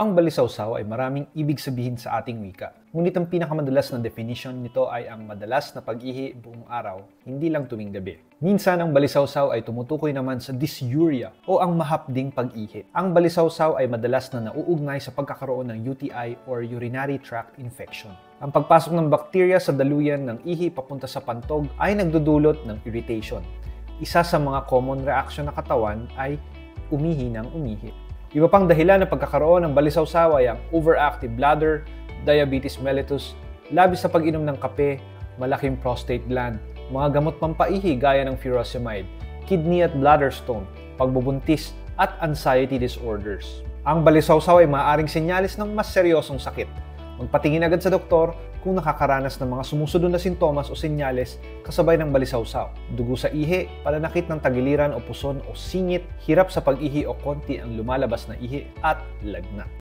Ang balisawsaw ay maraming ibig sabihin sa ating wika. Ngunit ang pinakamadalas na definition nito ay ang madalas na pag-ihi buong araw, hindi lang tuwing gabi. Minsan ang balisawsaw ay tumutukoy naman sa dysuria o ang mahapding pag-ihi. Ang balisawsaw ay madalas na nauugnay sa pagkakaroon ng UTI or urinary tract infection. Ang pagpasok ng bakterya sa daluyan ng ihi papunta sa pantog ay nagdudulot ng irritation. Isa sa mga common reaction ng katawan ay umihi ng umihi. Iba pang dahilan ng pagkakaroon ng balisawsaw ay ang overactive bladder, diabetes mellitus, labis sa pag-inom ng kape, malaking prostate gland, mga gamot pampaihi gaya ng furosemide, kidney at bladder stone, pagbubuntis, at anxiety disorders. Ang balisawsaw ay maaaring senyalis ng mas seryosong sakit. Magpatingin agad sa doktor kung nakakaranas ng mga sumusunod na sintomas o senyales kasabay ng balisawsaw. Dugo sa ihi, pananakit ng tagiliran o puson o singit, hirap sa pag-ihi o konti ang lumalabas na ihi at lagnat.